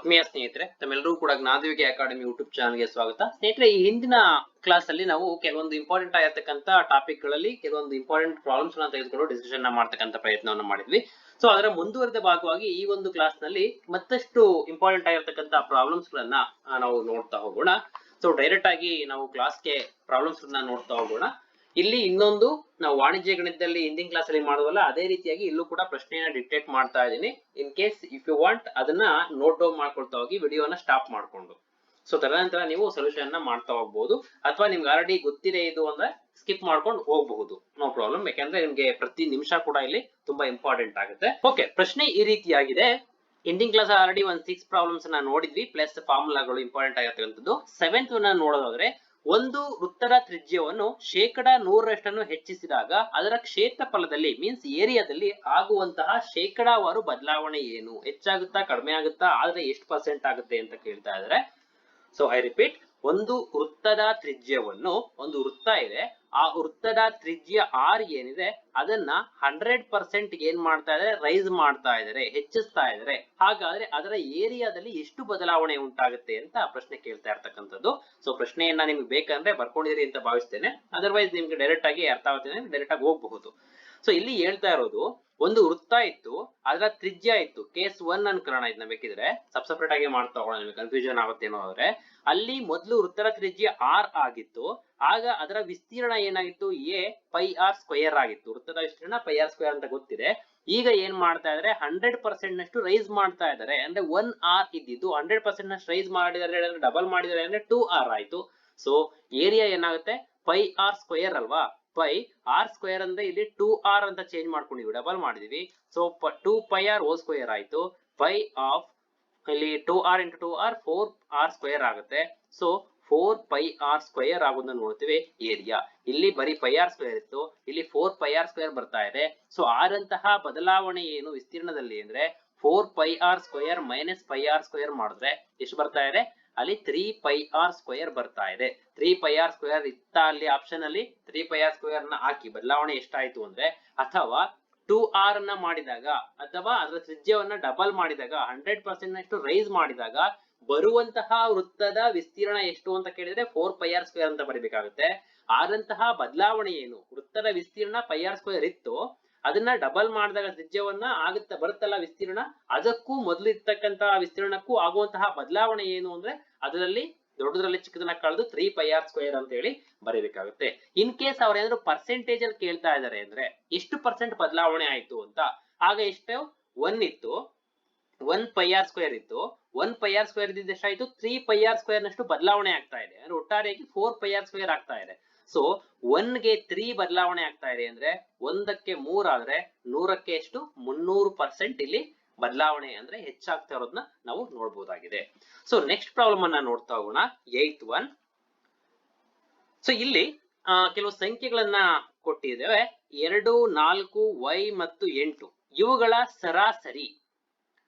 ಆತ್ಮೀಯ ಸ್ನೇಹಿತರೆ, ತಮ್ಮೆಲ್ಲರೂ ಕೂಡ ಜ್ಞಾನದೇವಿಗೆ ಅಕಾಡೆಮಿ ಯೂಟ್ಯೂಬ್ ಚಾನಲ್ಗೆ ಸ್ವಾಗತ. ಸ್ನೇಹಿತರೆ, ಈ ಹಿಂದಿನ ಕ್ಲಾಸ್ ಅಲ್ಲಿ ನಾವು ಕೆಲವೊಂದು ಇಂಪಾರ್ಟೆಂಟ್ ಆಗಿರ್ತಕ್ಕಂಥ ಟಾಪಿಕ್ ಗಳಲ್ಲಿ ಕೆಲವೊಂದು ಇಂಪಾರ್ಟೆಂಟ್ ಪ್ರಾಬ್ಲಮ್ಸ್ ನ ತೆಗೆದುಕೊಂಡು ಡಿಸ್ಕಷನ್ ಮಾಡ್ತಕ್ಕಂಥ ಪ್ರಯತ್ನವನ್ನು ಮಾಡಿದ್ವಿ. ಸೊ ಅದರ ಮುಂದುವರೆದ ಭಾಗವಾಗಿ ಈ ಒಂದು ಕ್ಲಾಸ್ ನಲ್ಲಿ ಮತ್ತಷ್ಟು ಇಂಪಾರ್ಟೆಂಟ್ ಆಗಿರ್ತಕ್ಕಂಥ ಪ್ರಾಬ್ಲಮ್ಸ್ ಗಳನ್ನ ನಾವು ನೋಡ್ತಾ ಹೋಗೋಣ. ಸೊ ಡೈರೆಕ್ಟ್ ಆಗಿ ನಾವು ಕ್ಲಾಸ್ಗೆ ಪ್ರಾಬ್ಲಮ್ಸ್ ನೋಡ್ತಾ ಹೋಗೋಣ. ಇಲ್ಲಿ ಇನ್ನೊಂದು ನಾವು ವಾಣಿಜ್ಯ ಗಣಿತದಲ್ಲಿ ಹಿಂದಿನ ಕ್ಲಾಸ್ ಅಲ್ಲಿ ಮಾಡುವಲ್ಲ, ಅದೇ ರೀತಿಯಾಗಿ ಇಲ್ಲೂ ಕೂಡ ಪ್ರಶ್ನೆಯನ್ನ ಡಿಕ್ಟೇಟ್ ಮಾಡ್ತಾ ಇದ್ದೀನಿ. In case if you want ಅದನ್ನ ನೋಟ್ ಡೌನ್ ಮಾಡ್ಕೊಳ್ತಾ ಹೋಗಿ ವಿಡಿಯೋನ ಸ್ಟಾಪ್ ಮಾಡ್ಕೊಂಡು, ಸೊ ತದನಂತರ ನೀವು ಸೊಲ್ಯೂಷನ್ ನ ಮಾಡ್ತಾ ಹೋಗ್ಬಹುದು. ಅಥವಾ ನಿಮ್ಗೆ ಆಲ್ರೆಡಿ ಗೊತ್ತಿದೆ ಇದು ಅಂದ್ರೆ ಸ್ಕಿಪ್ ಮಾಡ್ಕೊಂಡು ಹೋಗಬಹುದು, ನೋ ಪ್ರಾಬ್ಲಮ್. ಯಾಕಂದ್ರೆ ನಿಮ್ಗೆ ಪ್ರತಿ ನಿಮಿಷ ಕೂಡ ಇಲ್ಲಿ ತುಂಬಾ ಇಂಪಾರ್ಟೆಂಟ್ ಆಗುತ್ತೆ. ಓಕೆ, ಪ್ರಶ್ನೆ ಈ ರೀತಿಯಾಗಿದೆ. ಹಿಂದಿನ ಕ್ಲಾಸ್ ಆಲ್ರೆಡಿ ಒಂದು 6 ಪ್ರಾಬ್ಲಮ್ಸ್ ನೋಡಿದ್ವಿ, ಪ್ಲಸ್ ಫಾರ್ಮುಲಾಗಳು ಇಂಪಾರ್ಟೆಂಟ್ ಆಗಿರ್ತಕ್ಕಂಥದ್ದು. 7th ನೋಡೋದಾದ್ರೆ, ಒಂದು ವೃತ್ತದ ತ್ರಿಜ್ಯವನ್ನು 100% ಹೆಚ್ಚಿಸಿದಾಗ ಅದರ ಕ್ಷೇತ್ರಫಲದಲ್ಲಿ ಮೀನ್ಸ್ ಏರಿಯಾದಲ್ಲಿ ಆಗುವಂತಹ ಶೇಕಡಾವಾರು ಬದಲಾವಣೆ ಏನು? ಹೆಚ್ಚಾಗುತ್ತಾ, ಕಡಿಮೆ ಆಗುತ್ತಾ, ಆದ್ರೆ ಎಷ್ಟು % ಆಗುತ್ತೆ ಅಂತ ಕೇಳ್ತಾ ಇದ್ದಾರೆ. ಸೊ ಐ ರಿಪೀಟ್, ಒಂದು ವೃತ್ತದ ತ್ರಿಜ್ಯವನ್ನು, ಒಂದು ವೃತ್ತ ಇದೆ, ಆ ವೃತ್ತದ ತ್ರಿಜ್ಯ r ಏನಿದೆ ಅದನ್ನ 100% ಏನ್ ಮಾಡ್ತಾ ಇದ್ದಾರೆ? ರೈಸ್ ಮಾಡ್ತಾ ಇದ್ದಾರೆ, ಹೆಚ್ಚಿಸ್ತಾ ಇದ್ದಾರೆ. ಹಾಗಾದ್ರೆ ಅದರ ಏರಿಯಾದಲ್ಲಿ ಎಷ್ಟು ಬದಲಾವಣೆ ಉಂಟಾಗುತ್ತೆ ಅಂತ ಪ್ರಶ್ನೆ ಕೇಳ್ತಾ ಇರ್ತಕ್ಕಂಥದ್ದು. ಸೊ ಪ್ರಶ್ನೆಯನ್ನ ನಿಮ್ಗೆ ಬೇಕಂದ್ರೆ ಬರ್ಕೊಂಡಿರಿ ಅಂತ ಭಾವಿಸ್ತೇನೆ. ಅದರ್ವೈಸ್ ನಿಮ್ಗೆ ಡೈರೆಕ್ಟ್ ಆಗಿ ಅರ್ಥ ಆಗುತ್ತೆ, ಡೈರೆಕ್ಟ್ ಆಗಿ ಹೋಗಬಹುದು. ಸೊ ಇಲ್ಲಿ ಹೇಳ್ತಾ ಇರೋದು, ಒಂದು ವೃತ್ತ ಇತ್ತು, ಅದರ ತ್ರಿಜ್ಯ ಇತ್ತು, ಕೇಸ್ 1 ಅನ್ಕೊಳ್ಳೋಣ. ಇದನ್ನ ಬೇಕಿದ್ರೆ ಸಪ್ರೇಟ್ ಆಗಿ ಮಾಡ್ತಾ ಹೋಗೋಣ, ನಿಮಗೆ ಕನ್ಫ್ಯೂಷನ್ ಆಗುತ್ತೇನೋ. ಆದ್ರೆ ಅಲ್ಲಿ ಮೊದಲು ವೃತ್ತದ ತ್ರಿಜ್ಯ r ಆಗಿತ್ತು, ಆಗ ಅದರ ವಿಸ್ತೀರ್ಣ ಏನಾಗಿತ್ತು? a pi r ಸ್ಕ್ವೇರ್ ಆಗಿತ್ತು. ವೃತ್ತದ ವಿಸ್ತೀರ್ಣ pi r ಸ್ಕ್ವೇರ್ ಅಂತ ಗೊತ್ತಿದೆ. ಈಗ ಏನ್ ಮಾಡ್ತಾ ಇದಾರೆ? 100% ನಷ್ಟು ರೈಸ್ ಮಾಡ್ತಾ ಇದಾರೆ. ಅಂದ್ರೆ 1r ಇದ್ದಿದ್ದು 100% ನಷ್ಟು ರೈಸ್ ಮಾಡಿದರೆ, ಡಬಲ್ ಮಾಡಿದರೆ ಅಂದ್ರೆ 2r ಆಯ್ತು. ಸೊ ಏರಿಯಾ ಏನಾಗುತ್ತೆ? pi r ಸ್ಕ್ವೇರ್ ಅಲ್ವಾ? ಪೈ ಆರ್ ಸ್ಕ್ವೇರ್ ಅಂದ್ರೆ ಇಲ್ಲಿ 2r ಅಂತ ಚೇಂಜ್ ಮಾಡ್ಕೊಂಡಿವಿ, ಡಬಲ್ ಮಾಡಿದೀವಿ. So 2 pi r whole square ಆಯ್ತು. ಪೈ ಆಫ್ ಇಲ್ಲಿ 2r into 2r 4r square ಆಗುತ್ತೆ. ಸೊ 4 pi r ಸ್ಕ್ವೇರ್ ಆಗೋದನ್ನ ನೋಡ್ತೀವಿ ಏರಿಯಾ. ಇಲ್ಲಿ ಬರೀ pi r ಸ್ಕ್ವೇರ್ ಇತ್ತು, ಇಲ್ಲಿ 4 pi r ಸ್ಕ್ವೇರ್ ಬರ್ತಾ ಇದೆ. ಸೊ ಆರಂತಹ ಬದಲಾವಣೆ ಏನು ವಿಸ್ತೀರ್ಣದಲ್ಲಿ ಅಂದ್ರೆ 4 pi r square minus pi r square ಮಾಡಿದ್ರೆ ಎಷ್ಟು ಬರ್ತಾ ಇದೆ? ಅಲ್ಲಿ 3 pi r ಸ್ಕ್ವೇರ್ ಬರ್ತಾ ಇದೆ. 3 pi r ಸ್ಕ್ವೇರ್ ಇತ್ತ ಅಲ್ಲಿ ಆಪ್ಷನ್ ಅಲ್ಲಿ 3 pi r ಸ್ಕ್ವೇರ್ ನ ಹಾಕಿ ಬದಲಾವಣೆ ಎಷ್ಟಾಯ್ತು ಅಂದ್ರೆ, ಅಥವಾ 2r ನ ಮಾಡಿದಾಗ ಅಥವಾ ಅದರ ತ್ರಿಜ್ಯವನ್ನ ಡಬಲ್ ಮಾಡಿದಾಗ 100% ನಷ್ಟು ರೈಸ್ ಮಾಡಿದಾಗ ಬರುವಂತಹ ವೃತ್ತದ ವಿಸ್ತೀರ್ಣ ಎಷ್ಟು ಅಂತ ಕೇಳಿದ್ರೆ 4 pi r ಸ್ಕ್ವೇರ್ ಅಂತ ಬರೀಬೇಕಾಗುತ್ತೆ. ಆದಂತಹ ಬದಲಾವಣೆ ಏನು? ವೃತ್ತದ ವಿಸ್ತೀರ್ಣ pi r ಸ್ಕ್ವೇರ್ ಇತ್ತು, ಅದನ್ನ ಡಬಲ್ ಮಾಡಿದಾಗ ತ್ರಿಜ್ಯವನ್ನ ಬರುತ್ತಲ್ಲ ವಿಸ್ತೀರ್ಣ, ಅದಕ್ಕೂ ಮೊದಲು ಇರ್ತಕ್ಕಂತಹ ವಿಸ್ತೀರ್ಣಕ್ಕೂ ಆಗುವಂತಹ ಬದಲಾವಣೆ ಏನು ಅಂದ್ರೆ ಅದರಲ್ಲಿ ದೊಡ್ಡದ್ರಲ್ಲಿ ಚಿಕ್ಕದನ್ನ ಕಳೆದು 3 pi r ಸ್ಕ್ವೇರ್ ಅಂತ ಹೇಳಿ ಬರೀಬೇಕಾಗುತ್ತೆ. ಇನ್ ಕೇಸ್ ಅವ್ರ ಏನಾದ್ರು ಪರ್ಸೆಂಟೇಜ್ ಅಲ್ಲಿ ಕೇಳ್ತಾ ಇದಾರೆ ಅಂದ್ರೆ ಎಷ್ಟು % ಬದಲಾವಣೆ ಆಯ್ತು ಅಂತ, ಆಗ ಎಷ್ಟು? 1 ಇತ್ತು, 1 pi r ಸ್ಕ್ವೇರ್ ಇತ್ತು. 1 pi r ಸ್ಕ್ವೇರ್ ಇದ್ದಿದ್ದು ಎಷ್ಟಾಯ್ತು? 3 pi r ಸ್ಕ್ವೇರ್ ನಷ್ಟು ಬದಲಾವಣೆ ಆಗ್ತಾ ಇದೆ. ಅಂದ್ರೆ ಒಟ್ಟಾರೆಯಾಗಿ 4 pi r ಸ್ಕ್ವೇರ್ ಆಗ್ತಾ ಇದೆ. ಸೊ 1 ಗೆ 3 ಬದಲಾವಣೆ ಆಗ್ತಾ ಇದೆ ಅಂದ್ರೆ 1ಕ್ಕೆ 3 ಆದ್ರೆ 100ಕ್ಕೆ ಎಷ್ಟು? 300% ಇಲ್ಲಿ ಬದಲಾವಣೆ ಅಂದ್ರೆ ಹೆಚ್ಚಾಗ್ತಾ ಇರೋದನ್ನ ನಾವು ನೋಡಬಹುದಾಗಿದೆ. ಸೊ ನೆಕ್ಸ್ಟ್ ಪ್ರಾಬ್ಲಮ್ ಅನ್ನ ನೋಡ್ತಾ ಹೋಗೋಣ, 8th one. ಸೊ ಇಲ್ಲಿ ಕೆಲವು ಸಂಖ್ಯೆಗಳನ್ನ ಕೊಟ್ಟಿದ್ದೇವೆ. 2, 4, y ಮತ್ತು 8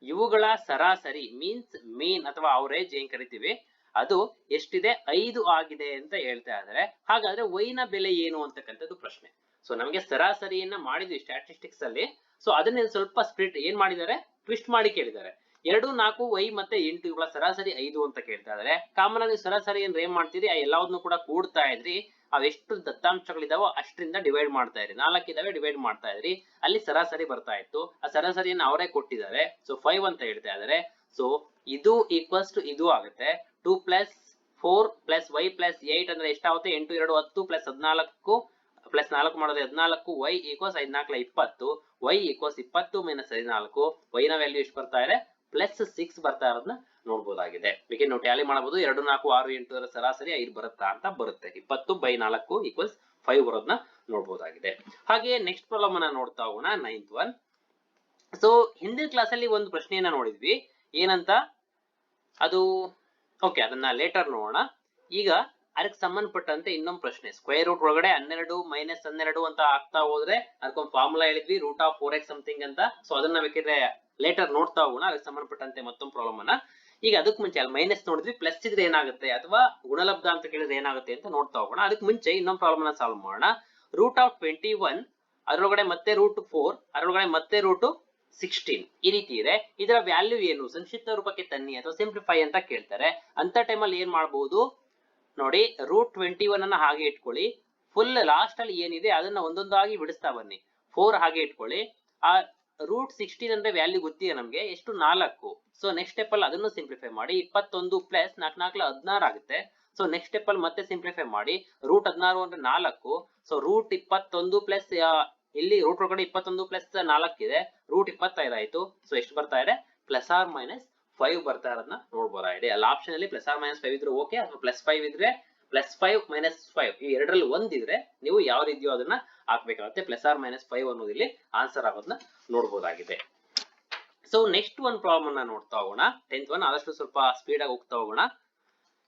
ಇವುಗಳ ಸರಾಸರಿ ಮೀನ್ಸ್ ಮೀನ್ ಅಥವಾ ಅವರೇಜ್ ಏನ್ ಕರಿತೀವಿ, ಅದು ಎಷ್ಟಿದೆ? 5 ಆಗಿದೆ ಅಂತ ಹೇಳ್ತಾ ಇದ್ದಾರೆ. ಹಾಗಾದ್ರೆ y ನ ಬೆಲೆ ಏನು ಅಂತಕ್ಕಂಥದ್ದು ಪ್ರಶ್ನೆ. ಸೊ ನಮಗೆ ಸರಾಸರಿಯನ್ನ ಮಾಡಿದ್ವಿ ಸ್ಟ್ಯಾಟಿಸ್ಟಿಕ್ಸ್ ಅಲ್ಲಿ. ಸೊ ಅದನ್ನ ಸ್ವಲ್ಪ ಸ್ಪ್ಲಿಟ್ ಏನ್ ಮಾಡಿದ್ದಾರೆ? ಟ್ವಿಸ್ಟ್ ಮಾಡಿ ಕೇಳಿದ್ದಾರೆ. 2, 4, y ಮತ್ತೆ 8 ಇವುಗಳ ಸರಾಸರಿ 5 ಅಂತ ಕೇಳ್ತಾ ಇದ್ದಾರೆ. ಕಾಮನ್ ಆಗಿ ಸರಾಸರಿ ಏನ್ ಮಾಡ್ತೀರಿ? ಎಲ್ಲದನ್ನು ಕೂಡ ಕೂಡ್ತಾ ಇದ್ರಿ, ಅವೆಷ್ಟು ದತ್ತಾಂಶಗಳಿದಾವೋ ಅಷ್ಟರಿಂದ ಡಿವೈಡ್ ಮಾಡ್ತಾ ಇದ್ರಿ. 4 ಇದಾವೆ, ಡಿವೈಡ್ ಮಾಡ್ತಾ ಇದ್ರಿ, ಅಲ್ಲಿ ಸರಾಸರಿ ಬರ್ತಾ ಇತ್ತು. ಆ ಸರಾಸರಿಯನ್ನು ಅವರೇ ಕೊಟ್ಟಿದ್ದಾರೆ. ಸೊ 5 ಅಂತ ಹೇಳ್ತಾ ಇದ್ದಾರೆ. ಸೊ ಇದು ಈಕ್ವಲ್ಸ್ ಟು ಇದು ಆಗುತ್ತೆ. 2 + 4 + y + 8 ಅಂದ್ರೆ ಎಷ್ಟಾಗುತ್ತೆ? 8 2 10 + 14 ಪ್ಲಸ್ 4 ಮಾಡಿದ್ರೆ 14. y equals 5 4 20. y equals 20 - 14. y ನ ವ್ಯಾಲ್ಯೂ ಎಷ್ಟು ಬರ್ತಾ ಇದೆ? +6 ಬರ್ತಾ ಇರೋದನ್ನ ನೋಡಬಹುದಾಗಿದೆ. ಬೇಕೆ ನಾವು ಟ್ಯಾಲಿ ಮಾಡಬಹುದು. 2 4 6 8 ರ ಸರಾಸರಿ 5 ಬರುತ್ತಾ ಅಂತ ಬರುತ್ತೆ. 20/4 ಈಕ್ವಲ್ಸ್ 5 ಬರೋದನ್ನ ನೋಡಬಹುದಾಗಿದೆ. ಹಾಗೆ ನೆಕ್ಸ್ಟ್ ಪ್ರಾಬ್ಲಮ್ ಅನ್ನ ನೋಡ್ತಾ ಹೋಗೋಣ, 9th one. ಸೊ ಹಿಂದಿನ ಕ್ಲಾಸ್ ಅಲ್ಲಿ ಒಂದು ಪ್ರಶ್ನೆಯನ್ನ ನೋಡಿದ್ವಿ, ಏನಂತ ಅದು ಓಕೆ, ಅದನ್ನ ಲೇಟರ್ ನೋಡೋಣ. ಈಗ ಅದಕ್ಕೆ ಸಂಬಂಧಪಟ್ಟಂತೆ ಇನ್ನೊಂದು ಪ್ರಶ್ನೆ, ಸ್ಕ್ವೇರ್ ರೂಟ್ ಒಳಗಡೆ 12 - 12 ಅಂತ ಆಗ್ತಾ ಹೋದ್ರೆ ಅದಕ್ಕೊಂದು ಫಾರ್ಮುಲಾ ಹೇಳಿದ್ವಿ, √4x ಸಮಥಿಂಗ್ ಅಂತ. ಸೊ ಅದನ್ನ ಬೇಕಿದ್ರೆ ಲೇಟರ್ ನೋಡ್ತಾ ಹೋಗೋಣ, ಅದಕ್ಕೆ ಸಂಬಂಧಪಟ್ಟಂತೆ ಮತ್ತೊಂದು ಪ್ರಾಬ್ಲಮ್ ಅನ್ನ. ಈಗ ಅದಕ್ಕೆ ಮುಂಚೆ ಅಲ್ಲಿ ಮೈನಸ್ ನೋಡಿದ್ವಿ, ಪ್ಲಸ್ ಇದ್ರೆ ಏನಾಗುತ್ತೆ ಅಥವಾ ಗುಣಲಬ್ಧ ಅಂತ ಕೇಳಿದ್ರೆ ಏನಾಗುತ್ತೆ ಅಂತ ನೋಡ್ತಾ ಹೋಗೋಣ. ಅದಕ್ಕೆ ಮುಂಚೆ ಇನ್ನೊಂದು ಪ್ರಾಬ್ಲಮ್ ಅನ್ನ ಸಾಲ್ವ್ ಮಾಡೋಣ. √21 ಅದರೊಳಗಡೆ ಮತ್ತೆ √4, ಅದರೊಳಗಡೆ ಮತ್ತೆ 16 ಈ ರೀತಿ ಇದೆ. ಇದರ ವ್ಯಾಲ್ಯೂ ಏನು, ಸಂಕ್ಷಿಪ್ತ ರೂಪಕ್ಕೆ ತನ್ನಿ ಅಥವಾ ಸಿಂಪ್ಲಿಫೈ ಅಂತ ಕೇಳ್ತಾರೆ. ಅಂತ ಟೈಮಲ್ಲಿ ಏನ್ ಮಾಡಬಹುದು ನೋಡಿ, √21 ಅನ್ನ ಹಾಗೆ ಇಟ್ಕೊಳ್ಳಿ. ಫುಲ್ ಲಾಸ್ಟ್ ಅಲ್ಲಿ ಏನಿದೆ ಅದನ್ನ ಒಂದೊಂದಾಗಿ ಬಿಡಿಸ್ತಾ ಬನ್ನಿ. 4 ಹಾಗೆ ಇಟ್ಕೊಳ್ಳಿ. ಆ √16 ಅಂದ್ರೆ ವ್ಯಾಲ್ಯೂ ಗೊತ್ತಿದೆ ನಮ್ಗೆ, ಎಷ್ಟು 4. ಸೊ ನೆಕ್ಸ್ಟ್ ಸ್ಟೆಪ್ ಅಲ್ಲಿ ಅದನ್ನು ಸಿಂಪ್ಲಿಫೈ ಮಾಡಿ. 21 ಪ್ಲಸ್ 4 4 16 ಆಗುತ್ತೆ. ಸೊ ನೆಕ್ಸ್ಟ್ ಸ್ಟೆಪ್ ಅಲ್ಲಿ ಮತ್ತೆ ಸಿಂಪ್ಲಿಫೈ ಮಾಡಿ. √16 ಅಂದ್ರೆ 4. ಸೊ √21 ಪ್ಲಸ್ ಇಲ್ಲಿ ರೂಟ್ ಒಳಗಡೆ 21 ಪ್ಲಸ್ 4 ಇದೆ, √25 ಆಯ್ತು. ಸೊ ಎಷ್ಟು ಬರ್ತಾ ಇದೆ, ±5 ಬರ್ತಾ ಇರೋದನ್ನ ನೋಡ್ಬೋದಾಗಿದೆ. ಅಲ್ಲಿ ಆಪ್ಷನ್ ಅಲ್ಲಿ ±5 ಇದ್ರೆ ಓಕೆ, ಅಥವಾ +5 ಇದ್ರೆ +5 -5 ಈ ಎರಡರಲ್ಲಿ ಒಂದಿದ್ರೆ ನೀವು ಯಾವ ರೀತಿಯೋ ಅದನ್ನ ಹಾಕ್ಬೇಕಾಗುತ್ತೆ. +5 ಅನ್ನೋದು ಇಲ್ಲಿ ಆನ್ಸರ್ ಆಗೋದನ್ನ ನೋಡ್ಬೋದಾಗಿದೆ. ಸೊ ನೆಕ್ಸ್ಟ್ ಒಂದು ಪ್ರಾಬ್ಲಮ್ ಅನ್ನ ನೋಡ್ತಾ ಹೋಗೋಣ. 10th ಒನ್ ಆದಷ್ಟು ಸ್ವಲ್ಪ ಸ್ಪೀಡ್ ಆಗಿ ಹೋಗ್ತಾ ಹೋಗೋಣ,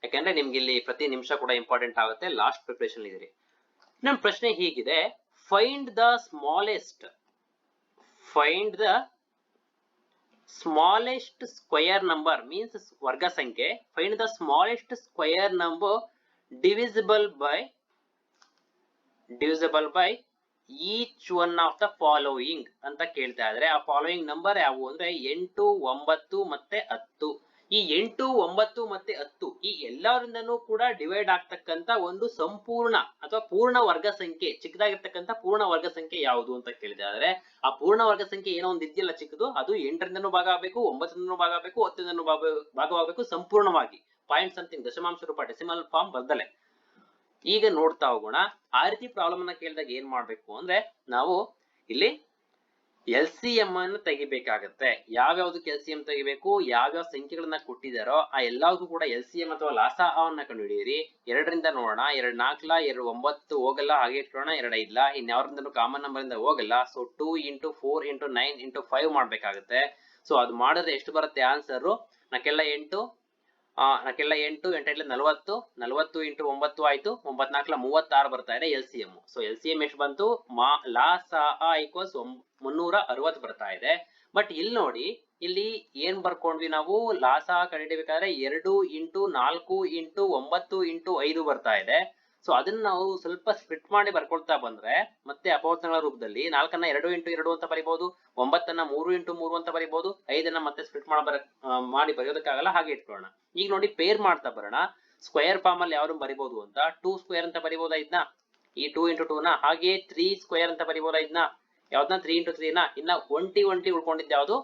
ಯಾಕಂದ್ರೆ ನಿಮ್ಗೆ ಇಲ್ಲಿ ಪ್ರತಿ ನಿಮಿಷ ಕೂಡ ಇಂಪಾರ್ಟೆಂಟ್ ಆಗುತ್ತೆ. ಲಾಸ್ಟ್ ಪ್ರಿಪರೇಷನ್ ಇದೀರಿ. ನಮ್ಮ ಪ್ರಶ್ನೆ ಹೀಗಿದೆ, find the smallest square number means ವರ್ಗ ಸಂಖ್ಯೆ. Find the smallest square number divisible by each one of the following ಅಂತ ಕೇಳ್ತಾ ಇದ್ರೆ, ಆ ಫಾಲೋಯಿಂಗ್ ನಂಬರ್ ಯಾವುವು ಅಂದ್ರೆ 8, 9 ಮತ್ತೆ 10. ಈ 8, 9 ಮತ್ತೆ 10 ಈ ಎಲ್ಲರಿಂದನೂ ಕೂಡ ಡಿವೈಡ್ ಆಗ್ತಕ್ಕಂತ ಒಂದು ಸಂಪೂರ್ಣ ಅಥವಾ ಪೂರ್ಣ ವರ್ಗ ಸಂಖ್ಯೆ, ಚಿಕ್ಕದಾಗಿರ್ತಕ್ಕಂಥ ಪೂರ್ಣ ವರ್ಗ ಸಂಖ್ಯೆ ಯಾವುದು ಅಂತ ಕೇಳಿದೆ. ಆದ್ರೆ ಆ ಪೂರ್ಣ ವರ್ಗ ಸಂಖ್ಯೆ ಏನೋ ಒಂದು ಇದೆಯಲ್ಲ ಚಿಕ್ಕದು, ಅದು 8ರಿಂದನೂ ಭಾಗ ಆಗಬೇಕು, 9ರಿಂದನೂ ಭಾಗ ಆಗಬೇಕು, 10ರಿಂದನೂ ಭಾಗವಾಗಬೇಕು ಸಂಪೂರ್ಣವಾಗಿ. ಪಾಯಿಂಟ್ ಸಮಥಿಂಗ್ ದಶಮಾಂಶ ರೂಪ ಡೆಸಿಮಲ್ ಫಾರ್ಮ್ ಬರ್ದಲೆ. ಈಗ ನೋಡ್ತಾ ಹೋಗೋಣ. ಆ ರೀತಿ ಪ್ರಾಬ್ಲಮ್ ಅನ್ನ ಕೇಳಿದಾಗ ಏನ್ ಮಾಡ್ಬೇಕು ಅಂದ್ರೆ, ನಾವು ಇಲ್ಲಿ LCM ಅನ್ನು ತೆಗಿಬೇಕಾಗತ್ತೆ. ಯಾವ್ಯಾವ್ದಕ್ಕೆ LCM ತೆಗಿಬೇಕು, ಯಾವ್ಯಾವ ಸಂಖ್ಯೆಗಳನ್ನ ಕೊಟ್ಟಿದಾರೋ ಆ ಎಲ್ಲಾದ್ರೂ ಕೂಡ LCM ಅಥವಾ ಲಾಸಅನ್ನ ಕಂಡುಹಿಡಿಯಿರಿ. 2ರಿಂದ ನೋಡೋಣ. 2 4 2 9 ಹೋಗಲ್ಲ, ಹಾಗೆ ಇಟ್ಕೊಳ್ಳೋಣ. 2 5 ಇನ್ಯಾವ್ರಿಂದನೂ ಕಾಮನ್ ನಂಬರ್ ಇಂದ ಹೋಗಲ್ಲ. ಸೊ 2 × 4 × 9 × 5 ಮಾಡ್ಬೇಕಾಗತ್ತೆ. ಸೊ ಅದು ಮಾಡಿದ್ರೆ ಎಷ್ಟು ಬರುತ್ತೆ ಆನ್ಸರ್, ನಾಕೆಲ್ಲ 8 8 8 40, 40 × 9 ಆಯ್ತು, 9 4 36 ಬರ್ತಾ ಇದೆ LCM. ಸೊ LCM ಎಷ್ಟು ಬಂತು, ಲಾಸಾ ಈಕ್ವಲ್ಸ್ 360 ಬರ್ತಾ ಇದೆ. ಬಟ್ ಇಲ್ಲಿ ನೋಡಿ, ಇಲ್ಲಿ ಏನ್ ಬರ್ಕೊಂಡ್ವಿ ನಾವು, ಲಾಸಾ ಕಂಡುಹಿಡಿಬೇಕಾದ್ರೆ 2 × 4 × 9 × 5 ಬರ್ತಾ ಇದೆ. ಸೊ ಅದನ್ನ ನಾವು ಸ್ವಲ್ಪ ಸ್ಪ್ಲಿಟ್ ಮಾಡಿ ಬರ್ಕೊಳ್ತಾ ಬಂದ್ರೆ ಮತ್ತೆ ಅಪವರ್ತನಗಳ ರೂಪದಲ್ಲಿ 4ಅನ್ನ 2 × 2 ಅಂತ ಬರಿಬಹುದು, 9ಅನ್ನ 3 × 3 ಅಂತ ಬರಿಬಹುದು, 5ಅನ್ನ ಮತ್ತೆ ಸ್ಪ್ಲಿಟ್ ಮಾಡಿ ಬರೆಯೋದಕ್ಕಾಗಲ್ಲ, ಹಾಗೆ ಇಟ್ಕೊಳ್ಳೋಣ. ಈಗ ನೋಡಿ ಪೇರ್ ಮಾಡ್ತಾ ಬರೋಣ. ಸ್ಕ್ವೇರ್ ಫಾರ್ಮ್ ಅಲ್ಲಿ ಯಾವ್ದು ಬರಿಬಹುದು ಅಂತ, 2 ಸ್ಕ್ವೇರ್ ಅಂತ ಬರಿಬಹುದಾ ಇದನ್ನ, ಈ 2 × 2 ನ. ಹಾಗೆ 3 ಸ್ಕ್ವೇರ್ ಅಂತ ಬರಿಬಹುದಾ ಇದನ್ನ, ಯಾವ್ದನ್ನ 3 × 3 ನ. ಇನ್ನ ಒಂಟಿ ಉಳ್ಕೊಂಡಿದ್ದು ಯಾವ್ದು,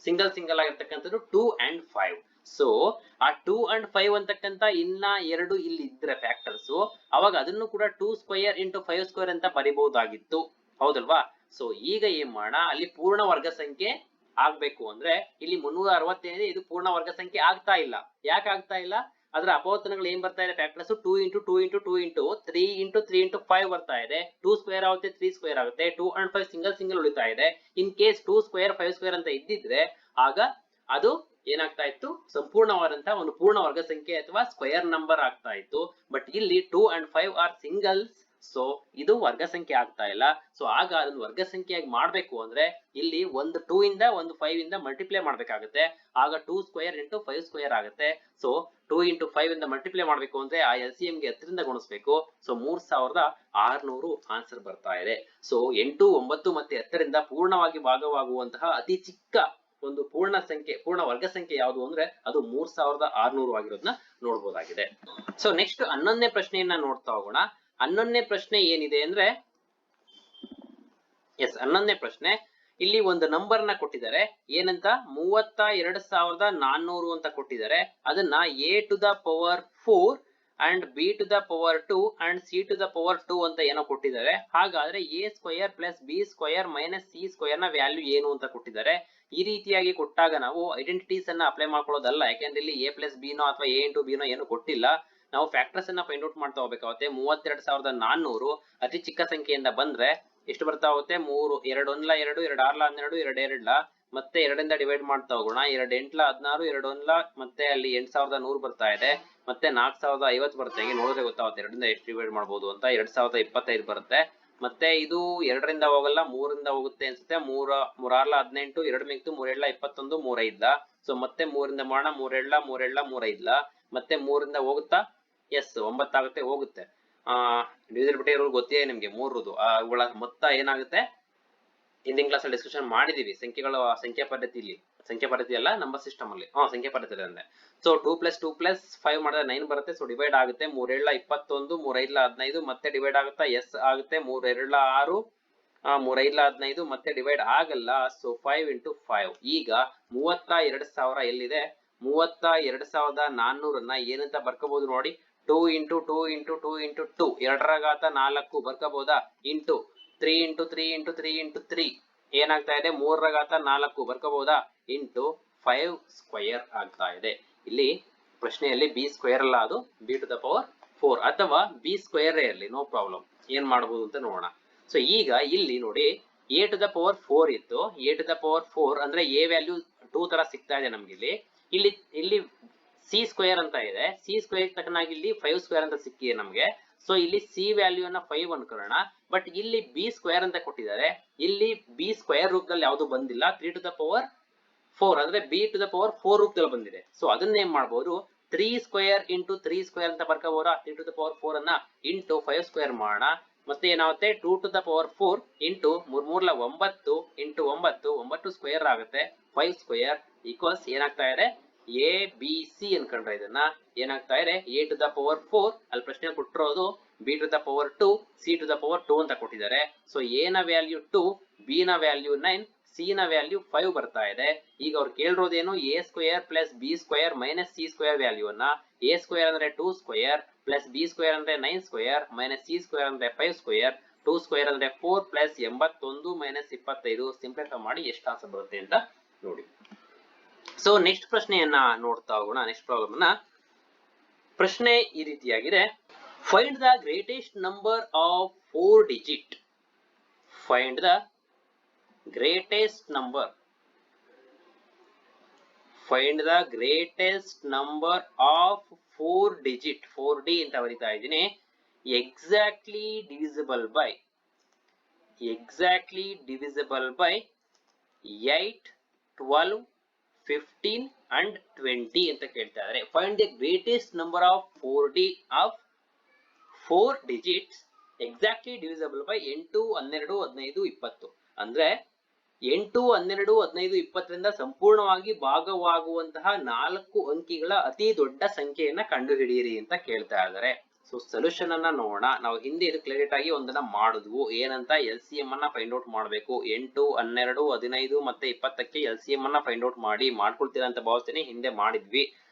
ಸಿಂಗಲ್ ಆಗಿರ್ತಕ್ಕಂಥದ್ದು 2 and 5. ಸೊ ಆ 2 and 5 ಅಂತಕ್ಕಂಥ ಇನ್ನ 2 ಇಲ್ಲಿ ಇದ್ರೆ ಫ್ಯಾಕ್ಟರ್ಸ್, ಅವಾಗ ಅದನ್ನು ಕೂಡ 2 ಸ್ಕ್ವೇರ್ × 5 ಸ್ಕ್ವೇರ್ ಅಂತ ಬರಿಬಹುದಾಗಿತ್ತು, ಹೌದಲ್ವಾ. ಸೊ ಈಗ ಏನ್ ಮಾಡೋಣ, ಅಲ್ಲಿ ಪೂರ್ಣ ವರ್ಗ ಸಂಖ್ಯೆ ಆಗ್ಬೇಕು ಅಂದ್ರೆ ಇಲ್ಲಿ 360 ಏನಿದೆ ಇದು ಪೂರ್ಣ ವರ್ಗ ಸಂಖ್ಯೆ ಆಗ್ತಾ ಇಲ್ಲ. ಯಾಕೆ ಆಗ್ತಾ ಇಲ್ಲ, ಅದರ ಅಪವರ್ತನಗಳು ಏನ್ ಬರ್ತಾ ಇದೆ, ಫ್ಯಾಕ್ಟರ್ಸ್ 2 × 2 × 2 × 3 × 3 × 5 ಬರ್ತಾ ಇದೆ. 2 ಸ್ಕ್ವೇರ್ ಆಗುತ್ತೆ, 3 ಸ್ಕ್ವೇರ್ ಆಗುತ್ತೆ, 2 and 5 ಸಿಂಗಲ್ ಉಳಿತಾ ಇದೆ. ಇನ್ ಕೇಸ್ 2 ಸ್ಕ್ವೇರ್ 5 ಸ್ಕ್ವೇರ್ ಅಂತ ಇದ್ದಿದ್ರೆ ಆಗ ಅದು ಏನಾಗ್ತಾ ಇತ್ತು, ಸಂಪೂರ್ಣವಾದಂತಹ ಒಂದು ಪೂರ್ಣ ವರ್ಗ ಸಂಖ್ಯೆ ಅಥವಾ ಸ್ಕ್ವೇರ್ ನಂಬರ್ ಆಗ್ತಾ ಇತ್ತು. ಬಟ್ ಇಲ್ಲಿ 2 and 5 ಆರ್ ಸಿಂಗಲ್ಸ್, ಸೊ ಇದು ವರ್ಗ ಸಂಖ್ಯೆ ಆಗ್ತಾ ಇಲ್ಲ. ಸೊ ಆಗ ಅದನ್ನು ವರ್ಗ ಸಂಖ್ಯೆಯಾಗಿ ಮಾಡ್ಬೇಕು ಅಂದ್ರೆ ಇಲ್ಲಿ ಒಂದು 2 ಇಂದ ಒಂದು 5 ಇಂದ ಮಲ್ಟಿಪ್ಲೈ ಮಾಡ್ಬೇಕಾಗುತ್ತೆ. ಆಗ 2 ಸ್ಕ್ವೇರ್ × 5 ಸ್ಕ್ವೇರ್ ಆಗುತ್ತೆ. ಸೊ 2 × 5 ಇಂದ ಮಲ್ಟಿಪ್ಲೈ ಮಾಡ್ಬೇಕು ಅಂದ್ರೆ ಆ LCM ಗೆ 10ರಿಂದ ಗುಣಿಸ್ಬೇಕು. ಸೊ 3600 ಆನ್ಸರ್ ಬರ್ತಾ ಇದೆ. ಸೊ 8, 9 ಮತ್ತೆ 10ರಿಂದ ಪೂರ್ಣವಾಗಿ ಭಾಗವಾಗುವಂತಹ ಅತಿ ಚಿಕ್ಕ ಒಂದು ಪೂರ್ಣ ವರ್ಗ ಸಂಖ್ಯೆ ಯಾವುದು ಅಂದ್ರೆ ಅದು 3600 ಆಗಿರೋದನ್ನ ನೋಡ್ಬೋದಾಗಿದೆ. ಸೊ ನೆಕ್ಸ್ಟ್ 11ನೇ ಪ್ರಶ್ನೆಯನ್ನ ನೋಡ್ತಾ ಹೋಗೋಣ. 11ನೇ ಪ್ರಶ್ನೆ ಏನಿದೆ ಅಂದ್ರೆ, 11ನೇ ಪ್ರಶ್ನೆ, ಇಲ್ಲಿ ಒಂದು ನಂಬರ್ ನ ಕೊಟ್ಟಿದ್ದಾರೆ. ಏನಂತ, 32,400 ಅಂತ ಕೊಟ್ಟಿದ್ದಾರೆ. ಅದನ್ನ a⁴ and b⁴ and c⁴ ಅಂತ ಏನೋ ಕೊಟ್ಟಿದ್ದಾರೆ. ಹಾಗಾದ್ರೆ a² + b² - c² ನ ವ್ಯಾಲ್ಯೂ ಏನು ಅಂತ ಕೊಟ್ಟಿದ್ದಾರೆ. ಈ ರೀತಿಯಾಗಿ ಕೊಟ್ಟಾಗ ನಾವು ಐಡೆಂಟಿಟೀಸ್ ಅನ್ನ ಅಪ್ಲೈ ಮಾಡ್ಕೊಳ್ಳೋದಲ್ಲ, ಯಾಕೆಂದ್ರೆ ಇಲ್ಲಿ a + b ನೋ ಅಥವಾ a × b ನೋ ಏನು ಕೊಟ್ಟಿಲ್ಲ. ನಾವು ಫ್ಯಾಕ್ಟರ್ಸ್ ಅನ್ನ ಫೈಂಡ್ ಔಟ್ ಮಾಡ್ತಾ ಹೋಗ್ಬೇಕಾಗುತ್ತೆ. 32,400 ಅತಿ ಚಿಕ್ಕ ಸಂಖ್ಯೆಯಿಂದ ಬಂದ್ರೆ ಎಷ್ಟು ಬರ್ತಾ ಹೋಗುತ್ತೆ, 3 2 1 2 2 6 12 2 2 ಮತ್ತೆ 2ರಿಂದ ಡಿವೈಡ್ ಮಾಡ್ತಾ ಹೋಗೋಣ. 2 8 16 2 1 ಮತ್ತೆ ಅಲ್ಲಿ 8100 ಬರ್ತಾ ಇದೆ. ಮತ್ತೆ 4050 ಬರುತ್ತೆ. ಹೀಗೆ ನೋಡಿದ್ರೆ ಗೊತ್ತಾಗುತ್ತೆ 2ರಿಂದ ಎಷ್ಟು ಡಿವೈಡ್ ಮಾಡಬಹುದು ಅಂತ. 2025 ಬರುತ್ತೆ. ಮತ್ತೆ ಇದು 2ರಿಂದ ಹೋಗಲ್ಲ, 3ರಿಂದ ಹೋಗುತ್ತೆ ಅನ್ಸುತ್ತೆ. 3 6 18 2 ಮಿಕ್ತು 3 7 21 3 5. ಸೊ ಮತ್ತೆ 3ರಿಂದ ಮಾಡೋಣ. 3 7 3 7 3 5 ಮತ್ತೆ 3ರಿಂದ ಹೋಗುತ್ತಾ, ಎಸ್ 9 ಆಗುತ್ತೆ, ಹೋಗುತ್ತೆ. ಡಿವಿಸಿಬಿಲಿಟಿ ರೂಲ್ ಗೊತ್ತಿದೆ ನಿಮ್ಗೆ 3ರದು. ಅವುಗಳ ಮೊತ್ತ ಏನಾಗುತ್ತೆ, ಹಿಂದಿನ ಕ್ಲಾಸ್ ಅಲ್ಲಿ ಡಿಸ್ಕಷನ್ ಮಾಡಿದೀವಿ ಸಂಖ್ಯೆಗಳ ಸಂಖ್ಯಾ ಪದ್ಧತಿಯಲ್ಲಿ, ಸಂಖ್ಯಾ ಪದ್ಧತಿ ಅಲ್ಲ ನಂಬರ್ ಸಿಸ್ಟಮ್ ಅಲ್ಲಿ, ಸಂಖ್ಯಾ ಪದ್ಧತಿ ಅಂದ್ರೆ ಸೊ 2+2+5 ಮಾಡಿದ್ರೆ 9 ಬರುತ್ತೆ. ಸೊ ಡಿವೈಡ್ ಆಗುತ್ತೆ 3 7 21 3 5 15 ಮತ್ತೆ ಡಿವೈಡ್ ಆಗುತ್ತಾ ಎಸ್ ಆಗುತ್ತೆ 3 2 6 3 5 15 ಮತ್ತೆ ಡಿವೈಡ್ ಆಗಲ್ಲ. ಸೊ 5 into 5 ಈಗ 32,000 ಎಲ್ಲಿದೆ? 32,400 ಏನಂತ ಬರ್ಕೋಬಹುದು ನೋಡಿ, 2 into 2 into 2 into 2 2 ಬರ್ಕೋಬಹುದಾ? ಇಂಟು 3 into 3 into 3 into 3 ಏನಾಗ್ತಾ ಇದೆ? 3 ಬರ್ಕೋಬಹುದಾ? ಇಂಟು 5 ಸ್ಕ್ವೇರ್ ಆಗ್ತಾ ಇದೆ. ಇಲ್ಲಿ ಪ್ರಶ್ನೆಯಲ್ಲಿ ಬಿ ಸ್ಕ್ವೇರ್ ಅಲ್ಲ, ಅದು b⁴ ಅಥವಾ ಬಿ ಸ್ಕ್ವೇರ್ ಇರಲಿ, ನೋ ಪ್ರಾಬ್ಲಮ್. ಏನ್ ಮಾಡಬಹುದು ಅಂತ ನೋಡೋಣ. ಸೊ ಈಗ ಇಲ್ಲಿ ನೋಡಿ a⁴ ಇತ್ತು. a⁴ ಅಂದ್ರೆ a ವ್ಯಾಲ್ಯೂ 2 ತರ ಸಿಗ್ತಾ ಇದೆ ನಮ್ಗೆ. ಇಲ್ಲಿ ಇಲ್ಲಿ ಸಿ ಸ್ಕ್ವೇರ್ ಅಂತ ಇದೆ, ಸಿ ಸ್ಕ್ವೇರ್ ತಕ್ಕನಾಗಿ ಇಲ್ಲಿ 5 ಸ್ಕ್ವೇರ್ ಅಂತ ಸಿಕ್ಕಿದೆ ನಮ್ಗೆ. ಸೊ ಇಲ್ಲಿ ಸಿ ವ್ಯಾಲ್ಯೂ ಅನ್ನ 5 ಅನ್ಕೊಳ್ಳೋಣ. ಬಟ್ ಇಲ್ಲಿ ಬಿ ಸ್ಕ್ವೇರ್ ಅಂತ ಕೊಟ್ಟಿದ್ದಾರೆ, ಇಲ್ಲಿ ಬಿ ಸ್ಕ್ವೇರ್ ರೂಪದಲ್ಲಿ ಯಾವುದು ಬಂದಿಲ್ಲ. 3⁴ ಅಂದ್ರೆ b⁴ ರೂಪದಲ್ಲಿ ಬಂದಿದೆ. ಸೊ ಅದನ್ನ ಏನ್ ಮಾಡಬಹುದು? 3 ಸ್ಕ್ವೇರ್ ಇಂಟು 3 ಸ್ಕ್ವೇರ್ ಅಂತ ಬರ್ಕೋಬಹುದಾ? 3⁴ ಅನ್ನ ಇಂಟು 5 ಸ್ಕ್ವೇರ್ ಮಾಡೋಣ. ಮತ್ತೆ ಏನಾಗುತ್ತೆ? 2⁴ ಇಂಟು 3 9 ಇಂಟು 9 ಸ್ಕ್ವೇರ್ ಆಗುತ್ತೆ. 5 ಸ್ಕ್ವೇರ್ ಈಕ್ವಲ್ಸ್ ಏನಾಗ್ತಾ ಇದೆ? ಎ ಬಿ ಸಿ ಅನ್ಕೊಂಡ್ರೆ ಇದನ್ನ ಏನಾಗ್ತಾ ಇದೆ? a⁴ ಅಲ್ಲಿ ಪ್ರಶ್ನೆ ಕೊಟ್ಟಿರೋದು b⁴ c⁴ ಅಂತ ಕೊಟ್ಟಿದ್ದಾರೆ. ಸೊ ಎ ನ ವ್ಯಾಲ್ಯೂ 2, ಬಿ ನ ವ್ಯಾಲ್ಯೂ 9, ಸಿ ನ ವ್ಯಾಲ್ಯೂ 5 ಬರ್ತಾ ಇದೆ. ಈಗ ಅವ್ರು ಕೇಳಿರೋದೇನು? a square plus B square minus C square value ಅನ್ನ. a ಸ್ಕ್ವೇರ್ ಅಂದ್ರೆ 2 ಸ್ಕ್ವೇರ್ ಪ್ಲಸ್ ಬಿ ಸ್ಕ್ವೇರ್ ಅಂದ್ರೆ 9 ಸ್ಕ್ವೇರ್ ಮೈನಸ್ ಸಿ ಸ್ಕ್ವೇರ್ ಅಂದ್ರೆ 5 ಸ್ಕ್ವೇರ್, 2 ಸ್ಕ್ವೇರ್ ಅಂದ್ರೆ 4 ಪ್ಲಸ್ 81 ಮೈನಸ್ 25. ಸಿಂಪ್ಲಿಫೈ ಮಾಡಿ ಎಷ್ಟು ಆನ್ಸರ್ ಬರುತ್ತೆ ಅಂತ ನೋಡಿ. ಸೊ ನೆಕ್ಸ್ಟ್ ಪ್ರಶ್ನೆಯನ್ನ ನೋಡ್ತಾ ಹೋಗೋಣ. ನೆಕ್ಸ್ಟ್ ಪ್ರಾಬ್ಲಮ್ ಅನ್ನ, ಪ್ರಶ್ನೆ ಈ ರೀತಿಯಾಗಿದೆ: find the greatest number of 4 digit. Find the greatest number. Find the greatest number of 4 digit. 4D ಅಂತ ಬರಿತಾ ಇದ್ದೀನಿ. ಎಕ್ಸಾಕ್ಟ್ಲಿ ಡಿವಿಸಿಬಲ್ ಬೈ 8, 12, 15 and 20 ಅಂತ ಕೇಳ್ತಾ ಇದ್ದಾರೆ. Find the greatest number of 4D of 4 digits exactly divisible by 8, 12, 15, 20. ಅಂದ್ರೆ 8, 12, 15, 20ರಿಂದ ಸಂಪೂರ್ಣವಾಗಿ ಭಾಗವಾಗುವಂತಹ 4 ಅಂಕಿಗಳ ಅತಿ ದೊಡ್ಡ ಸಂಖ್ಯೆಯನ್ನ ಕಂಡುಹಿಡಿಯಿರಿ ಅಂತ ಕೇಳ್ತಾ ಇದ್ದಾರೆ. ಸೊ ಸೊಲ್ಯೂಷನ್ ಅನ್ನ ನೋಡೋಣ. ನಾವು ಹಿಂದೆ ಇದು ಕ್ಲಿಯರ್ ಆಗಿ ಒಂದನ್ನ ಮಾಡಿದ್ವು. ಏನಂತ? LCM ಅನ್ನ ಫೈಂಡ್ ಔಟ್ ಮಾಡಬೇಕು. 8, 12, 15 ಮತ್ತೆ 20ಕ್ಕೆ LCM ಅನ್ನ ಫೈಂಡ್ ಔಟ್ ಮಾಡ್ಕೊಳ್ತೀರಾ ಅಂತ ಭಾವಿಸ್ತೀನಿ. ಹಿಂದೆ ಮಾಡಿದ್ವಿ.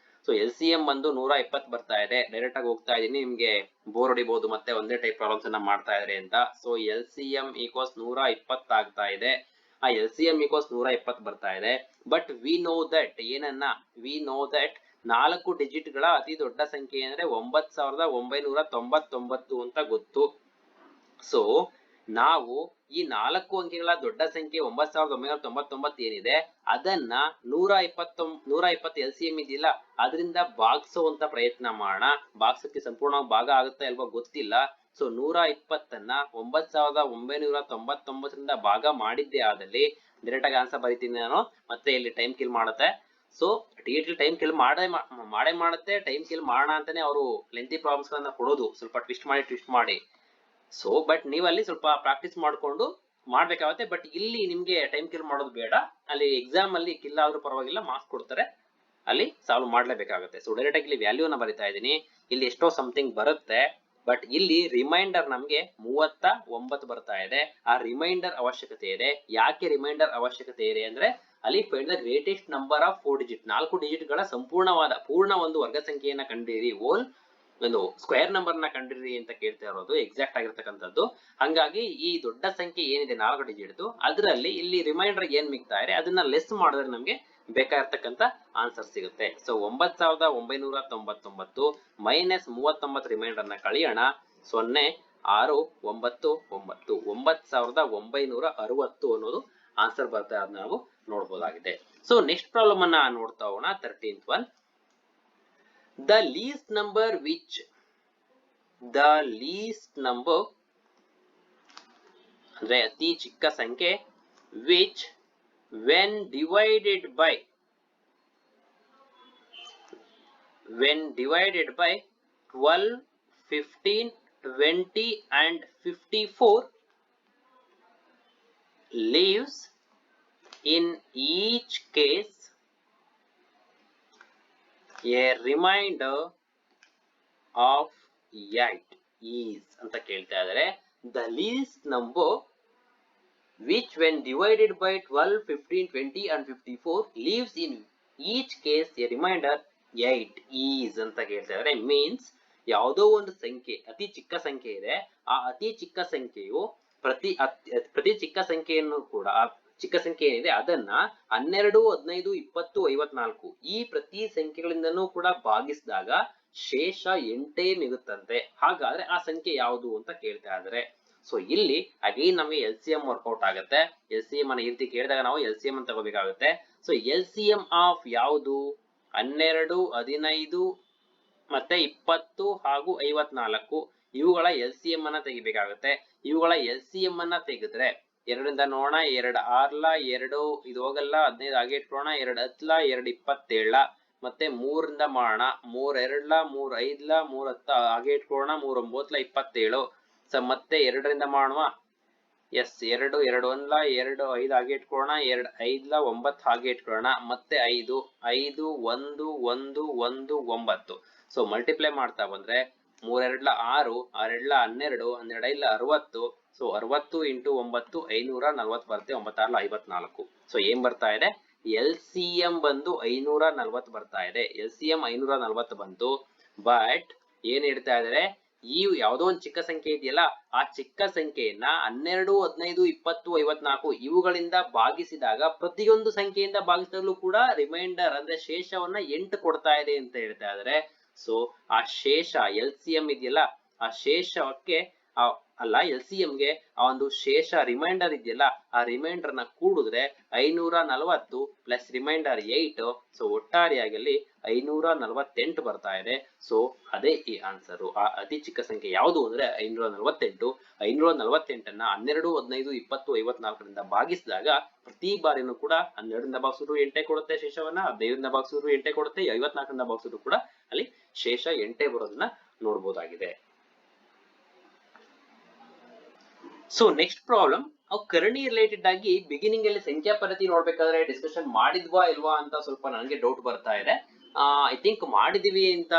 ಸೊ LCM ಬಂದು 120 ಬರ್ತಾ ಇದೆ. ಡೈರೆಕ್ಟ್ ಆಗಿ ಹೋಗ್ತಾ ಇದೀನಿ, ನಿಮ್ಗೆ ಬೋರ್ ಹೊಡಿಬಹುದು ಮತ್ತೆ ಒಂದೇ ಟೈಪ್ ಪ್ರಾಬ್ಲಮ್ಸ್ ಅನ್ನ ಮಾಡ್ತಾ ಇದ್ರೆ ಅಂತ. ಸೊ LCM ಈಕ್ವಲ್ಸ್ 120 ಆಗ್ತಾ ಇದೆ. LCM ಈಕ್ವಲ್ಸ್ 120 ಬರ್ತಾ ಇದೆ. ಬಟ್ ವಿ ನೋ ದಟ್ ಏನನ್ನ? ವಿ ನೋ ದಟ್ 4 ಡಿಜಿಟ್ ಗಳ ಅತಿ ದೊಡ್ಡ ಸಂಖ್ಯೆ ಅಂದ್ರೆ 9,999 ಅಂತ ಗೊತ್ತು. ಸೊ ನಾವು ಈ 4 ಅಂಕಿಗಳ ದೊಡ್ಡ ಸಂಖ್ಯೆ 9,999 ಏನಿದೆ ಅದನ್ನ 120 LCM ಇದೆಯಲ್ಲ ಅದರಿಂದ ಭಾಗಿಸುವಂತ ಪ್ರಯತ್ನ ಮಾಡೋಣ. ಭಾಗಿಸಕ್ಕೆ ಸಂಪೂರ್ಣವಾಗಿ ಭಾಗ ಆಗುತ್ತಾ ಇಲ್ವಾ ಗೊತ್ತಿಲ್ಲ. ಸೊ 120ಅನ್ನ 9,999ರಿಂದ ಭಾಗ ಮಾಡಿದ್ದೇ ಆದಲ್ಲಿ ಡೈರೆಕ್ಟ್ ಆಗಿ ಆನ್ಸರ್ ಬರೀತೀನಿ ನಾನು. ಮತ್ತೆ ಇಲ್ಲಿ ಟೈಮ್ ಕಿಲ್ ಮಾಡುತ್ತೆ. ಸೊ TET ಟೈಮ್ ಕಿಲ್ ಮಾಡೇ ಮಾಡುತ್ತೆ. ಟೈಮ್ ಕಿಲ್ ಮಾಡೋಣ ಅಂತಾನೆ ಅವರು ಲೆಂತಿ ಪ್ರಾಬ್ಲಮ್ಸ್ ಗಳನ್ನ ಕೊಡೋದು, ಸ್ವಲ್ಪ ಟ್ವಿಸ್ಟ್ ಮಾಡಿ. ಸೊ ಬಟ್ ನೀವಲ್ಲಿ ಸ್ವಲ್ಪ ಪ್ರಾಕ್ಟೀಸ್ ಮಾಡ್ಕೊಂಡು ಮಾಡ್ಬೇಕಾಗುತ್ತೆ. ಬಟ್ ಇಲ್ಲಿ ನಿಮ್ಗೆ ಟೈಮ್ ಕಿಲ್ ಮಾಡೋದು ಬೇಡ. ಅಲ್ಲಿ ಎಕ್ಸಾಮ್ ಅಲ್ಲಿ ಕಿಲ್ ಆದ್ರೂ ಪರವಾಗಿಲ್ಲ, ಮಾರ್ಕ್ಸ್ ಕೊಡ್ತಾರೆ, ಅಲ್ಲಿ ಸಾಲ್ವ್ ಮಾಡ್ಲೇಬೇಕಾಗುತ್ತೆ. ಸೊ ಡೈರೆಕ್ಟ್ ಆಗಿ ಇಲ್ಲಿ ವ್ಯಾಲ್ಯೂನ ಬರಿತಾ ಇದ್ದೀನಿ. ಇಲ್ಲಿ ಎಷ್ಟೋ ಸಮಥಿಂಗ್ ಬರುತ್ತೆ. ಬಟ್ ಇಲ್ಲಿ ರಿಮೈಂಡರ್ ನಮ್ಗೆ 39 ಬರ್ತಾ ಇದೆ. ಆ ರಿಮೈಂಡರ್ ಅವಶ್ಯಕತೆ ಇದೆ. ಯಾಕೆ ರಿಮೈಂಡರ್ ಅವಶ್ಯಕತೆ ಇದೆ ಅಂದ್ರೆ ಅಲ್ಲಿ find the greatest number of 4 digit, 4 digit ಗಳ ಪೂರ್ಣ ಒಂದು ವರ್ಗ ಸಂಖ್ಯೆಯನ್ನ ಕಂಡಿರಿ, ಹೋಲ್ ಒಂದು ಸ್ಕ್ವೇರ್ ನಂಬರ್ ನ ಕಂಡಿರಿ ಅಂತ ಕೇಳ್ತಾ ಇರೋದು, ಎಕ್ಸಾಕ್ಟ್ ಆಗಿರ್ತಕ್ಕಂಥದ್ದು. ಹಂಗಾಗಿ ಈ ದೊಡ್ಡ ಸಂಖ್ಯೆ ಏನಿದೆ 4 ಡಿಜಿಟ್ ಅದರಲ್ಲಿ ಇಲ್ಲಿ ರಿಮೈಂಡರ್ ಏನ್ ಮಿಗ್ತಾ ಇದೆ ಅದನ್ನ ಲೆಸ್ ಮಾಡಿದ್ರೆ ನಮ್ಗೆ ಬೇಕಾಗಿರ್ತಕ್ಕಂಥ ಆನ್ಸರ್ ಸಿಗುತ್ತೆ. ಸೊ 9,999 ಮೈನಸ್ 39 ರಿಮೈಂಡರ್ ನ ಕಳಿಯೋಣ. 0, 6, 9, 9, 9,960 ಅನ್ನೋದು ಆನ್ಸರ್ ಬರ್ತಾ ಇರೋದು ನಾವು ನೋಡಬಹುದಾಗಿದೆ. ಸೊ ನೆಕ್ಸ್ಟ್ ಪ್ರಾಬ್ಲಮ್ ಅನ್ನ ನೋಡ್ತಾ ಹೋಗೋಣ. 13th one. The least number ಅಂದ್ರೆ ಅತಿ ಚಿಕ್ಕ ಸಂಖ್ಯೆ which when divided by 12, 15, 20 and 54 leaves in each case a remainder of 8 is ಅಂತ ಕೇಳ್ತಾ ಇದ್ದಾರೆ. The least number which when divided by 12, 15, 20 and 54 leaves in each case a remainder 8 is ಅಂತ ಕೇಳ್ತಾ ಇದ್ದಾರೆ. ಮೀನ್ಸ್ ಯಾವುದೋ ಒಂದು ಸಂಖ್ಯೆ ಅತಿ ಚಿಕ್ಕ ಸಂಖ್ಯೆ ಇದೆ, ಆ ಅತಿ ಚಿಕ್ಕ ಸಂಖ್ಯೆಯು ಪ್ರತಿ ಚಿಕ್ಕ ಸಂಖ್ಯೆಯನ್ನು ಕೂಡ ಆ ಚಿಕ್ಕ ಸಂಖ್ಯೆ ಏನಿದೆ ಅದನ್ನ 12, 15, 20, 54 ಈ ಪ್ರತಿ ಸಂಖ್ಯೆಗಳಿಂದನೂ ಕೂಡ ಭಾಗಿಸಿದಾಗ ಶೇಷ 8 ಮಿಗುತ್ತಂತೆ. ಹಾಗಾದ್ರೆ ಆ ಸಂಖ್ಯೆ ಯಾವುದು ಅಂತ ಕೇಳ್ತಾ ಇದ್ದಾರೆ. ಸೊ ಇಲ್ಲಿ ಅಗೈನ್ ನಮಗೆ ಎಲ್ ಸಿ ಎಂ ವರ್ಕೌಟ್ ಆಗುತ್ತೆ. ಎಲ್ ಸಿ ಎಂ ಅನ್ನ ಈ ರೀತಿ ಕೇಳಿದಾಗ ನಾವು ಎಲ್ ಸಿ ಎಂ ಅಂತ ತಗೋಬೇಕಾಗುತ್ತೆ. So L C M of ಯಾವುದು? 12, 15 ಮತ್ತೆ 20 ಹಾಗೂ 54 ಇವುಗಳ ಎಲ್ ಸಿ ಎಂ ಅನ್ನ ತೆಗಿಬೇಕಾಗುತ್ತೆ. ಇವುಗಳ ಎಲ್ ಸಿ ಎಂ ಅನ್ನ ತೆಗೆದ್ರೆ 2ರಿಂದ ನೋಡೋಣ, 2 6 2 ಇದು ಹೋಗಲ್ಲ, 15 ಹಾಗೆ ಇಟ್ಕೊಳ್ಳೋಣ, 2 10 2 27 ಮತ್ತೆ 3ರಿಂದ ಮಾಡೋಣ, 3 2 3 5 3 10 ಹಾಗೆ ಇಟ್ಕೊಳ್ಳೋಣ, 3 9 27 ಸೊ ಮತ್ತೆ 2ರಿಂದ ಮಾಡೋಣ. ಎಸ್ 2 2 1 2 5 ಹಾಗೆ ಇಟ್ಕೊಳ್ಳೋಣ, 2 5 9 ಹಾಗೆ ಇಟ್ಕೊಳ್ಳೋಣ, ಮತ್ತೆ 5 5 1 1 1 9 ಸೊ ಮಲ್ಟಿಪ್ಲೈ ಮಾಡ್ತಾ ಬಂದ್ರೆ 3 2 6 6 2 12 12 5 60 ಸೊ 60 ಇಂಟು 9 540 ಬರುತ್ತೆ, 9 6 54 ಸೊ ಏನ್ ಬರ್ತಾ ಇದೆ? ಎಲ್ ಸಿ ಎಂ ಬಂದು 540 ಬರ್ತಾ ಇದೆ. ಎಲ್ ಸಿ ಎಂ 540 ಬಂತು. ಬಟ್ ಏನ್ ಹೇಳ್ತಾ ಇದಾರೆ, ಈ ಯಾವುದೋ ಒಂದು ಚಿಕ್ಕ ಸಂಖ್ಯೆ ಇದೆಯಲ್ಲ ಆ ಚಿಕ್ಕ ಸಂಖ್ಯೆಯನ್ನ 12, 15, 20, 54 ಇವುಗಳಿಂದ ಭಾಗಿಸಿದಾಗ ಪ್ರತಿಯೊಂದು ಸಂಖ್ಯೆಯಿಂದ ಭಾಗಿಸಿದಾಗಲೂ ಕೂಡ ರಿಮೈಂಡರ್ ಅಂದ್ರೆ ಶೇಷವನ್ನ 8 ಕೊಡ್ತಾ ಇದೆ ಅಂತ ಹೇಳ್ತಾ ಇದಾರೆ. ಸೊ ಆ ಶೇಷ ಎಲ್ ಸಿ ಎಂ ಇದೆಯಲ್ಲ ಆ ಶೇಷಕ್ಕೆ ಅಲ್ಲ ಎಲ್ ಸಿ ಎಂಗೆ ಆ ಒಂದು ಶೇಷ ರಿಮೈಂಡರ್ ಇದೆಯಲ್ಲ ಆ ರಿಮೈಂಡರ್ ನ ಕೂಡಿದ್ರೆ 540 ಪ್ಲಸ್ ರಿಮೈಂಡರ್ 8 ಸೊ ಒಟ್ಟಾರೆಯಾಗಿ 548 ಬರ್ತಾ ಇದೆ. ಸೊ ಅದೇ ಈ ಆನ್ಸರ್. ಆ ಅತಿ ಚಿಕ್ಕ ಸಂಖ್ಯೆ ಯಾವುದು ಅಂದ್ರೆ 548. 548 ನ್ನ 12, 15, 20, 54ರಿಂದ ಭಾಗಿಸಿದಾಗ ಪ್ರತಿ ಬಾರಿನೂ ಕೂಡ 12ರಿಂದ ಭಾಗಿಸಿದ್ರು 8 ಕೊಡುತ್ತೆ ಶೇಷವನ್ನ, 15ರಿಂದ ಭಾಗಿಸಿದ್ರು 8 ಕೊಡುತ್ತೆ, 54ರಿಂದ ಭಾಗಿಸಿದ್ರು ಕೂಡ ಅಲ್ಲಿ ಶೇಷ 8 ಬರೋದನ್ನ ನೋಡಬಹುದಾಗಿದೆ. ಸೊ ನೆಕ್ಸ್ಟ್ ಪ್ರಾಬ್ಲಮ್, ಅವು ಕರ್ಣಿ ರಿಲೇಟೆಡ್ ಆಗಿ ಬಿಗಿನಿಂಗ್ ಅಲ್ಲಿ ಸಂಖ್ಯಾ ಪದ್ಧತಿ ನೋಡ್ಬೇಕಾದ್ರೆ ಡಿಸ್ಕಷನ್ ಮಾಡಿದ್ವಾ ಇಲ್ವಾ ಅಂತ ಸ್ವಲ್ಪ ನನಗೆ ಡೌಟ್ ಬರ್ತಾ ಇದೆ. ಐ ಥಿಂಕ್ ಮಾಡಿದೀವಿ ಅಂತ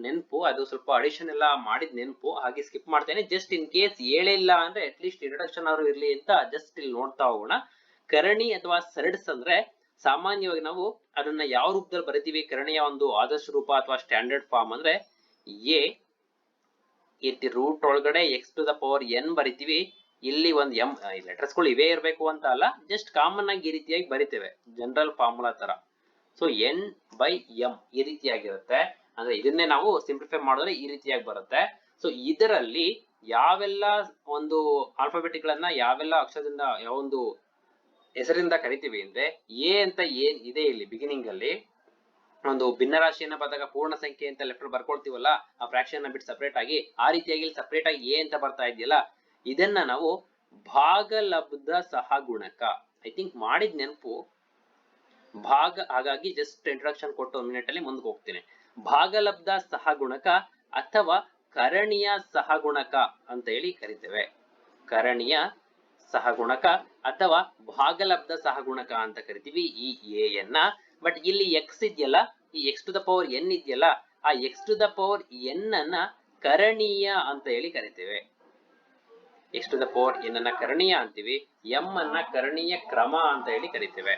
ನೆನಪು, ಅದು ಸ್ವಲ್ಪ ಅಡಿಷನ್ ಎಲ್ಲ ಮಾಡಿದ ನೆನಪು, ಹಾಗೆ ಸ್ಕಿಪ್ ಮಾಡ್ತೇನೆ. ಜಸ್ಟ್ ಇನ್ ಕೇಸ್ ಹೇಳಿಲ್ಲ ಅಂದ್ರೆ ಅಟ್ ಲೀಸ್ಟ್ ಇಂಟ್ರೊಡಕ್ಷನ್ ಅವರು ಇರ್ಲಿ ಅಂತ ಜಸ್ಟ್ ಇಲ್ಲಿ ನೋಡ್ತಾ ಹೋಗೋಣ. ಕರ್ಣಿ ಅಥವಾ ಸರ್ಡ್ಸ್ ಅಂದ್ರೆ ಸಾಮಾನ್ಯವಾಗಿ ನಾವು ಅದನ್ನ ಯಾವ ರೂಪದಲ್ಲಿ ಬರಿತೀವಿ? ಕರ್ಣಿಯ ಒಂದು ಆದರ್ಶ ರೂಪ ಅಥವಾ ಸ್ಟ್ಯಾಂಡರ್ಡ್ ಫಾರ್ಮ್ ಅಂದ್ರೆ ಎ ಇರ್ತಿ ರೂಟ್ ಒಳಗಡೆ x to the power n ಬರಿತೀವಿ. ಇಲ್ಲಿ ಒಂದು ಎಂ ಲೆಟರ್ಸ್ಗಳು ಇವೇ ಇರಬೇಕು ಅಂತ ಅಲ್ಲ, ಜಸ್ಟ್ ಕಾಮನ್ ಆಗಿ ಈ ರೀತಿಯಾಗಿ ಬರಿತೇವೆ ಜನರಲ್ ಫಾರ್ಮುಲಾ ತರ. ಸೊ ಎನ್ ಬೈ ಎಂ ಈ ರೀತಿಯಾಗಿರುತ್ತೆ. ಅಂದ್ರೆ ಇದನ್ನೇ ನಾವು ಸಿಂಪ್ಲಿಫೈ ಮಾಡಿದ್ರೆ ಈ ರೀತಿಯಾಗಿ ಬರುತ್ತೆ. ಸೊ ಇದರಲ್ಲಿ ಯಾವೆಲ್ಲ ಒಂದು ಆಲ್ಫಾಬೆಟಿಕ್ ಗಳನ್ನ ಯಾವೆಲ್ಲ ಅಕ್ಷರದಿಂದ ಯಾವೊಂದು ಹೆಸರಿಂದ ಕರಿತೀವಿ ಅಂದ್ರೆ ಎ ಅಂತ ಏನ್ ಇದೆ ಇಲ್ಲಿ ಬಿಗಿನಿಂಗ್ ಅಲ್ಲಿ ಒಂದು ಭಿನ್ನರಾಶಿಯನ್ನ ಬಂದಾಗ ಪೂರ್ಣ ಸಂಖ್ಯೆ ಅಂತ ಲೆಫ್ಟ್ ಬರ್ಕೊಳ್ತೀವಲ್ಲ ಆ ಫ್ರಾಕ್ಷನ್ ಬಿಟ್ಟು ಸಪರೇಟ್ ಆಗಿ ಆ ರೀತಿಯಾಗಿ ಸಪರೇಟ್ ಆಗಿ ಎ ಅಂತ ಬರ್ತಾ ಇದೆಯಲ್ಲ ಇದನ್ನ ನಾವು ಭಾಗಲಬ್ಧ ಸಹಗುಣಕ ಐ ಥಿಂಕ್ ಮಾಡಿದ ನೆನಪು ಹಾಗಾಗಿ ಜಸ್ಟ್ ಇಂಟ್ರೊಡಕ್ಷನ್ ಕೊಟ್ಟು 1 ಮಿನಿಟ್ ಅಲ್ಲಿ ಮುಂದಕ್ಕೆ ಹೋಗ್ತೀನಿ. ಭಾಗಲಬ್ಧ ಸಹಗುಣಕ ಅಥವಾ ಕರಣೀಯ ಸಹಗುಣಕ ಅಂತ ಹೇಳಿ ಕರಿತೇವೆ. ಕರಣೀಯ ಸಹಗುಣಕ ಅಥವಾ ಭಾಗಲಬ್ಧ ಸಹಗುಣಕ ಅಂತ ಕರಿತೀವಿ ಈ ಎ ಯನ್ನ. ಬಟ್ ಇಲ್ಲಿ ಎಕ್ಸ್ ಇದೆಯಲ್ಲ, ಈ x to the power n ಇದೆಯಲ್ಲ, ಆ x to the power n ಅನ್ನ ಕರಣೀಯ ಅಂತ ಹೇಳಿ ಕರಿತೇವೆ. X to the power n ಅನ್ನ ಕರಣೀಯ ಅಂತೀವಿ, ಎಂ ಅನ್ನ ಕರಣೀಯ ಕ್ರಮ ಅಂತ ಹೇಳಿ ಕರಿತೇವೆ.